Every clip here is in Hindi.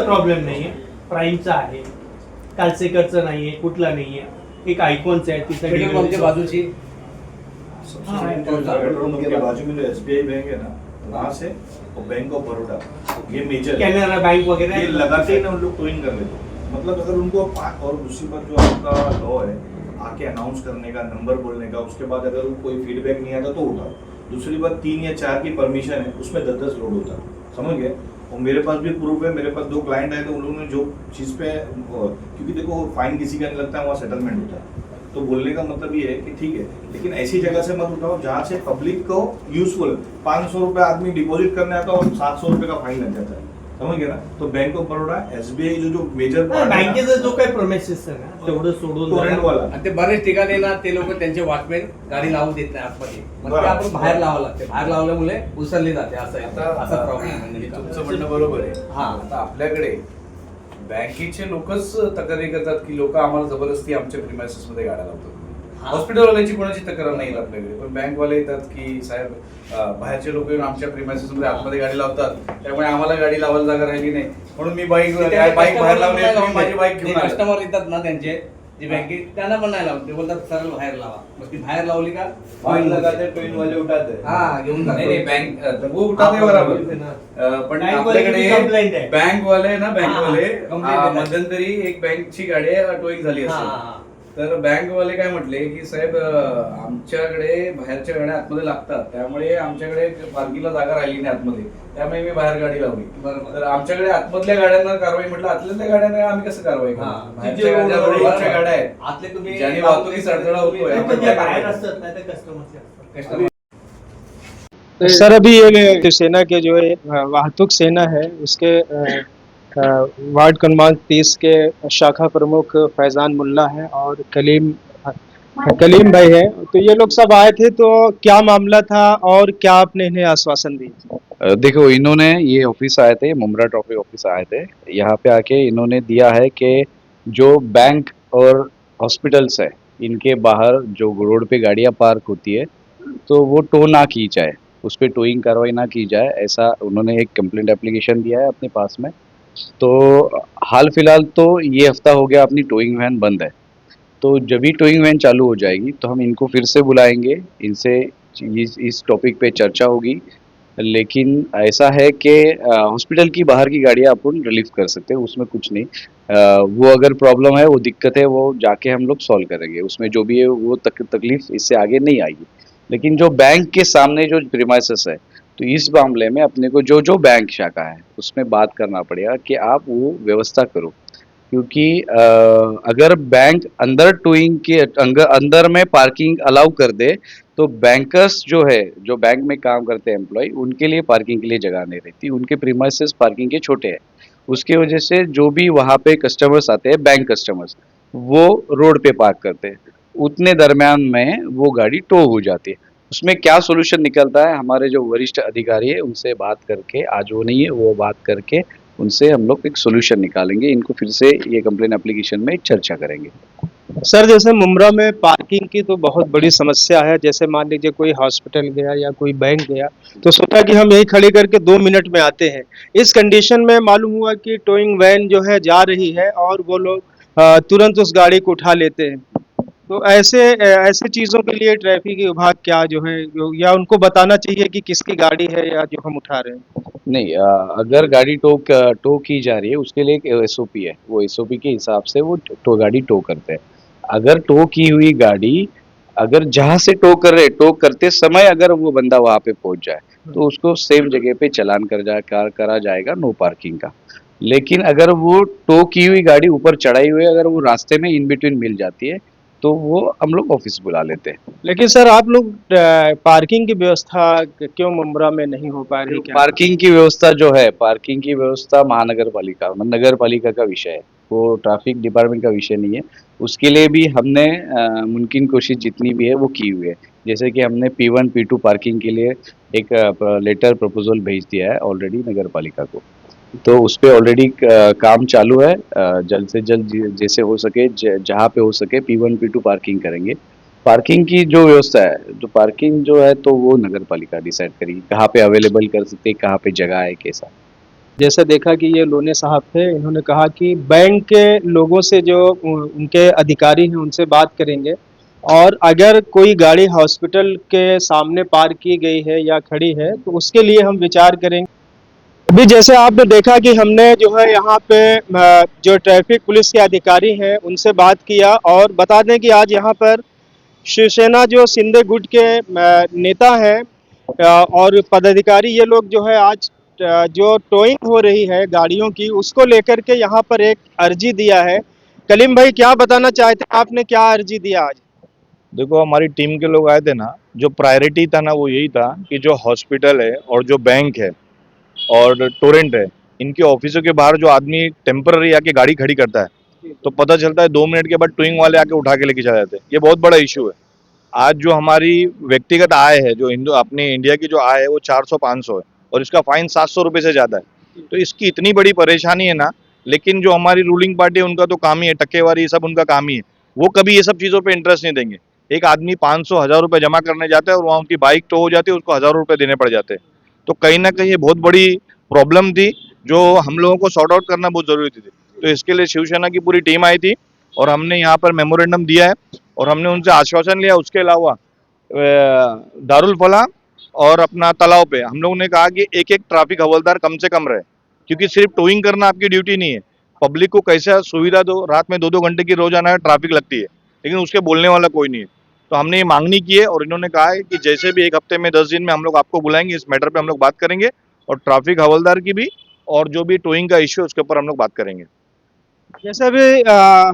प्रॉब्लेम नाहीये, प्राईमचा आहे, कालसेकरचं नाहीये, कुठला नाहीये, एक आयकॉनचं आहे पेट्रोल पंप के बाजूची पेट्रोल पंप के बाजू में जो एसबीआई बैंक है ना, वहाँ से और बैंक ऑफ बड़ौदा, ये मेजर कॅनरा बैंक वगैरह ये लगाते ही ना उन लोग टोइंग कर लेते हैं। मतलब अगर उनको और दूसरी बात जो आपका लॉ है आके अनाउंस करने का, नंबर बोलने का, उसके बाद अगर कोई फीडबैक नहीं आता तो उठाओ। दूसरी बात 3 या 4 की परमिशन है, उसमें 10-10 लोड होता है, समझ गए। और मेरे पास भी प्रूफ है, मेरे पास 2 क्लाइंट आए तो उन लोगों ने जो चीज़ पे, क्योंकि देखो फाइन किसी का नहीं लगता है, वहाँ सेटलमेंट होता है। तो बोलने का मतलब ये है कि ठीक है, लेकिन ऐसी जगह से मत उठाओ जहाँ से पब्लिक को यूजफुल 500 रुपये आदमी डिपॉजिट करने आता है और 700 रुपये का फाइन लग जाता है, समझ गए ना। तो बैंक ऑफ बड़ौदा, एसबीआई जो मेजर बँकेचा जो काही प्रोमिसेस आहे ना तेवढं सोडून टोरेंट वाला आणि ते बरेच ठिकाणी ना ते लोक त्यांचे वॉचमॅन गाडी लावू देत नाही आतमध्ये, मग ते आपण बाहेर लावावं लागते, बाहेर लावल्यामुळे उसरली जाते, असं आहे, असा प्रॉब्लेम तुमचं म्हणणं बरोबर आहे. हा. आता आपल्याकडे बँकेचे लोकच तक्रारी करतात की लोक आम्हाला जबरदस्ती आमच्या प्रिमायसेस मध्ये गाड्या लावतात. हॉस्पिटलवाल्यांची कोणाची तक्रार नाही आपल्याकडे, पण बँकवाले येतात की साहेब बाहेरचे लोक येऊन आमच्या प्रिमायसेस मध्ये आतमध्ये गाडी लावतात, त्यामुळे आम्हाला गाडी लावायला जागा राहिली नाही, म्हणून मी बाईक बाहेर लावली, मी माझी बाईक घेऊन आलो. कस्टमर येतात ना त्यांचे जे बँकेत, त्यांना पण नाही लावत, ते बोलतात सरळ बाहेर लावा, मग ती बाहेर लावली का फाइन लगाते ट्रेन वाले उठाते हैं। हा घेऊन नाही जातो. बँक वो उठाते बरोबर, पण बँक वाले की complaint आपल्याकडे आहे. बँक वाले ना, बँक वाले complaint आहे. मध्यंतरी एक बँकची गाडी टोईंग झाली हा, असेल, हा. तर बँक वाले काय म्हटले की साहेब आमच्याकडे बाहेरच्या गाड्या आतमध्ये लागतात, त्यामुळे आमच्याकडे पार्किंगला जागा राहिली नाही आतमध्ये, त्यामुळे मी बाहेर गाडी लावली. बरोबर. तर आमच्याकडे आतमधल्या गाड्यांना कारवाई, म्हटलं आतल्या गाड्यांना आम्ही कसं कारवाई करू? हा. बाहेरच्या गाड्या, रोडवरच्या गाड्या आहेत, आतले तुम्ही ज्याने वाहतुकीस अडथळा होतोय, नाही, आपण पण ते त्या बाहेर गाड्या- असतात नाही तर कस्टमरचे असतात. कस्टमर सर अभी ये जो सेना के जो है वाहतुक सेना है उसके वार्ड क्रमांक 30 के शाखा प्रमुख फैजान मुल्ला है और कलीम भाई है, तो ये लोग सब आए थे, तो क्या मामला था और क्या आपने इन्हें आश्वासन दिया? देखो इन्होंने ये ऑफिस आए थे, मुमरा ट्रॉफी ऑफिस आए थे, यहाँ पे आके इन्होंने दिया है कि जो बैंक और हॉस्पिटल्स है इनके बाहर जो रोड पे गाड़ियाँ पार्क होती है तो वो टो ना की जाए, उस पर टोइंग कार्रवाई ना की जाए, ऐसा उन्होंने एक कंप्लेंट एप्लीकेशन दिया है अपने पास में। तो हाल फिलहाल तो ये हफ्ता हो गया अपनी टोइंग वैन बंद है, तो जब भी टोइंग वैन चालू हो जाएगी तो हम इनको फिर से बुलाएंगे, इनसे इस टॉपिक पे चर्चा होगी। लेकिन ऐसा है कि हॉस्पिटल की बाहर की गाड़ियाँ अपन रिलीव कर सकते हैं, उसमें कुछ नहीं। वो अगर प्रॉब्लम है, वो दिक्कत है, वो जाके हम लोग सॉल्व करेंगे, उसमें जो भी है वो तकलीफ इससे आगे नहीं आएगी। लेकिन जो बैंक के सामने जो प्रीमाइसेस है, तो इस मामले में अपने को जो बैंक शाखा है उसमें बात करना पड़ेगा कि आप वो व्यवस्था करो, क्योंकि अगर बैंक अंदर टोइंग के अंदर में पार्किंग अलाउ कर दे तो बैंकर्स जो है, जो बैंक में काम करते हैं एम्प्लॉय, उनके लिए पार्किंग के लिए जगह नहीं रहती, उनके प्रीमाइसेस पार्किंग के छोटे हैं, उसकी वजह से जो भी वहाँ पे कस्टमर्स आते हैं, बैंक कस्टमर्स, वो रोड पे पार्क करते हैं, उतने दरमियान में वो गाड़ी टो हो जाती है। उसमें क्या सोल्यूशन निकलता है, हमारे जो वरिष्ठ अधिकारी है उनसे बात करके, आज वो नहीं है, वो बात करके उनसे हम लोग एक सोल्यूशन निकालेंगे, इनको फिर से ये कंप्लेन एप्लीकेशन में चर्चा करेंगे। सर जैसे मुमरा में पार्किंग की तो बहुत बड़ी समस्या है, जैसे मान लीजिए कोई हॉस्पिटल गया या कोई बैंक गया तो सोचा कि हम यही खड़ी करके 2 मिनट में आते हैं, इस कंडीशन में मालूम हुआ कि टोइंग वैन जो है जा रही है और वो लोग तुरंत उस गाड़ी को उठा लेते हैं, तो ऐसे चीज़ों के लिए ट्रैफिक विभाग क्या जो है या उनको बताना चाहिए कि किसकी गाड़ी है या जो हम उठा रहे हैं? नहीं, अगर गाड़ी टो की जा रही है उसके लिए एक एसओपी है, वो एसओपी के हिसाब से वो गाड़ी टो करते हैं। अगर टो की हुई गाड़ी, अगर जहाँ से टो करते समय अगर वो बंदा वहाँ पे पहुँच जाए तो उसको सेम जगह पे चालान करा जाएगा, नो पार्किंग का। लेकिन अगर वो टो की हुई गाड़ी ऊपर चढ़ाई हुई, अगर वो रास्ते में इन बिटवीन मिल जाती है तो वो हम लोग ऑफिस बुला लेते हैं। लेकिन सर आप लोग पार्किंग की व्यवस्था क्यों मुमरा में नहीं हो पा रही? क्या पार्किंग की व्यवस्था जो है, पार्किंग की व्यवस्था नगर पालिका का विषय है, वो ट्रैफिक डिपार्टमेंट का विषय नहीं है। उसके लिए भी हमने मुमकिन कोशिश जितनी भी है वो की हुई है, जैसे कि हमने P1 P2 पार्किंग के लिए एक लेटर प्रपोजल भेज दिया है ऑलरेडी नगर पालिका को, तो उस पर ऑलरेडी काम चालू है। जल्द से जल्द जैसे हो सके, जहाँ पे हो सके P1 P2 पार्किंग करेंगे। पार्किंग की जो व्यवस्था है, जो पार्किंग जो है तो वो नगर पालिका डिसाइड करेगी, कहाँ पे अवेलेबल कर सकते हैं, कहाँ पे जगह है, कैसा। जैसे देखा कि ये लोने साहब थे, इन्होंने कहा कि बैंक के लोगों से जो उनके अधिकारी हैं उनसे बात करेंगे और अगर कोई गाड़ी हॉस्पिटल के सामने पार्क की गई है या खड़ी है तो उसके लिए हम विचार करेंगे। अभी जैसे आपने देखा कि हमने जो है यहाँ पे जो ट्रैफिक पुलिस के अधिकारी हैं उनसे बात किया और बता दें कि आज यहाँ पर शिवसेना जो शिंदे गुट के नेता हैं और पदाधिकारी ये लोग जो है आज जो टोइंग हो रही है गाड़ियों की उसको लेकर के यहाँ पर एक अर्जी दिया है। कलीम भाई क्या बताना चाहते हैं, आपने क्या अर्जी दिया आज? देखो हमारी टीम के लोग आए थे ना, जो प्रायोरिटी था ना वो यही था कि जो हॉस्पिटल है और जो बैंक है और टोरेंट है, इनके ऑफिसों के बाहर जो आदमी टेम्पररी आके गाड़ी खड़ी करता है तो पता चलता है 2 मिनट के बाद टोइंग वाले आके उठा के लेके चले जाते हैं। ये बहुत बड़ा इशू है। आज जो हमारी व्यक्तिगत आय है, जो अपने इंडिया की जो आय है वो 400-500 है और इसका फाइन 700 रुपये से ज़्यादा है। तो इसकी इतनी बड़ी परेशानी है ना, लेकिन जो हमारी रूलिंग पार्टी है उनका तो काम ही है, टक्केवारी ये सब उनका काम ही है। वो कभी ये सब चीज़ों पे इंटरेस्ट नहीं देंगे। एक आदमी 500-1000 रुपये जमा करने जाता है और वहाँ उनकी बाइक टो हो जाती है, उसको 1000 रुपये देने पड़ जाते हैं। तो कहीं ना कहीं ये बहुत बड़ी प्रॉब्लम थी जो हम लोगों को सॉर्ट आउट करना बहुत ज़रूरी थी। तो इसके लिए शिवसेना की पूरी टीम आई थी और हमने यहाँ पर मेमोरेंडम दिया है और हमने उनसे आश्वासन लिया। उसके अलावा दारुल फला और अपना तालाब पे हम लोगों ने कहा कि एक एक ट्रैफिक हवलदार कम से कम रहे, क्योंकि सिर्फ टोइंग करना आपकी ड्यूटी नहीं है। पब्लिक को कैसे सुविधा दो, रात में 2-2 घंटे की रोजाना ट्रैफिक लगती है लेकिन उसके बोलने वाला कोई नहीं है। तो हमने ये मांगनी की है और इन्होंने कहा है कि जैसे भी 1 हफ्ते में 10 दिन में हम लोग आपको बुलाएंगे, इस मैटर पे हम लोग बात करेंगे और ट्रैफिक हवलदार की भी और जो भी टोइंग का इश्यू है उसके ऊपर हम लोग बात करेंगे। जैसे भी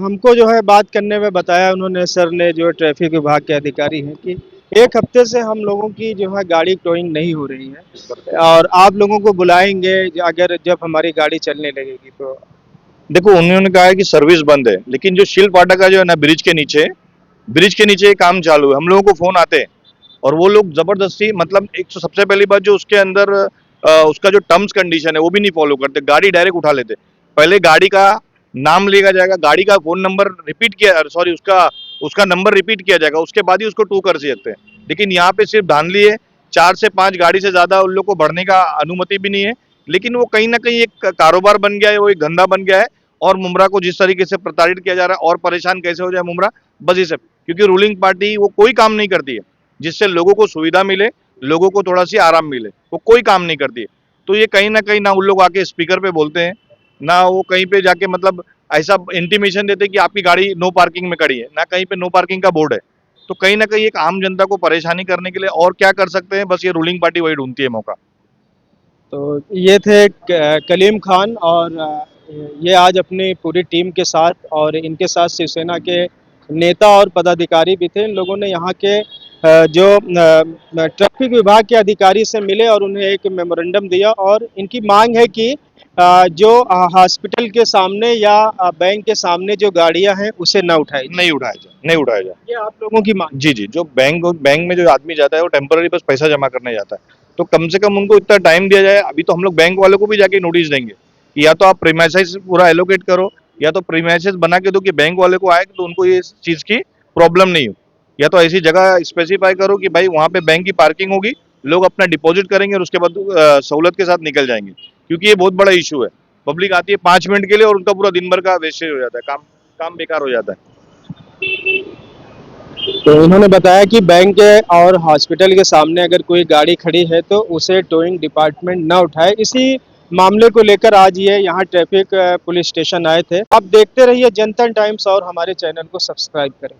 हमको जो है बात करने में बताया उन्होंने, सर ने, जो ट्रैफिक विभाग के अधिकारी हैं, कि 1 हफ्ते से हम लोगों की जो है गाड़ी टोइंग नहीं हो रही है और आप लोगों को बुलाएंगे अगर जब हमारी गाड़ी चलने लगेगी तो। देखो उन्होंने कहा है कि सर्विस बंद है, लेकिन जो शील फाटक जो है ना ब्रिज के नीचे काम चालू है। हम लोगों को फोन आते हैं और वो लोग जबरदस्ती, मतलब एक तो सबसे पहली बात जो उसके अंदर उसका जो टर्म्स कंडीशन है वो भी नहीं फॉलो करते, गाड़ी डायरेक्ट उठा लेते। पहले गाड़ी का नाम लिया जाएगा, गाड़ी का फोन नंबर रिपीट किया, सॉरी उसका नंबर रिपीट किया जाएगा, उसके बाद ही उसको टू कर सकते हैं। लेकिन यहाँ पे सिर्फ धांधली है, 4 से 5 गाड़ी से ज्यादा उन लोग को बढ़ने का अनुमति भी नहीं है। लेकिन वो कहीं ना कहीं एक कारोबार बन गया है, वो एक धंधा बन गया है और मुमरा को जिस तरीके से प्रताड़ित किया जा रहा है और परेशान कैसे हो जाए मुमरा, बस ये सब। क्योंकि रूलिंग पार्टी वो कोई काम नहीं करती है जिससे लोगों को सुविधा मिले, लोगों को थोड़ा सी आराम मिले, वो कोई काम नहीं करती है। तो ये कहीं ना कहीं ना उन लोग आके स्पीकर पे बोलते हैं, ना वो कहीं पे जाके मतलब ऐसा इंटीमेशन देते कि आपकी गाड़ी नो पार्किंग में खड़ी है, ना कहीं पे नो पार्किंग का बोर्ड है। तो कहीं ना कहीं एक आम जनता को परेशानी करने के लिए और क्या कर सकते हैं, बस ये रूलिंग पार्टी वही ढूंढती है मौका। तो ये थे कलीम खान और ये आज अपनी पूरी टीम के साथ और इनके साथ शिवसेना के नेता और पदाधिकारी भी थे। इन लोगों ने यहाँ के जो ट्रैफिक विभाग के अधिकारी से मिले और उन्हें एक मेमोरेंडम दिया और इनकी मांग है कि जो हॉस्पिटल के सामने या बैंक के सामने जो गाड़ियां हैं उसे न उठाई जाए। नहीं उठाया जाए। ये आप लोगों की मांग। जी, जो बैंक में जो आदमी जाता है वो टेम्पररी बस पैसा जमा करने जाता है, तो कम से कम उनको इतना टाइम दिया जाए। अभी तो हम लोग बैंक वालों को भी जाके नोटिस देंगे कि या तो आप प्रीमाइसेस पूरा एलोकेट करो या तो प्रीमाइसेस बना के दो कि बैंक वाले को आए तो उनको ये चीज की प्रॉब्लम नहीं हो, या तो ऐसी जगह स्पेसिफाई करो कि भाई वहाँ पे बैंक की पार्किंग होगी, लोग अपना डिपॉजिट करेंगे और उसके बाद सहूलत के साथ निकल जाएंगे। क्योंकि ये बहुत बड़ा इशू है, पब्लिक आती है 5 मिनट के लिए और उनका पूरा दिन भर का वेस्टेज हो जाता है, काम बेकार हो जाता है। तो उन्होंने बताया कि बैंक और हॉस्पिटल के सामने अगर कोई गाड़ी खड़ी है तो उसे टोइंग डिपार्टमेंट न उठाए। इसी मामले को लेकर आज ये यहाँ ट्रैफिक पुलिस स्टेशन आए थे। आप देखते रहिए जनता टाइम्स और हमारे चैनल को सब्सक्राइब करें।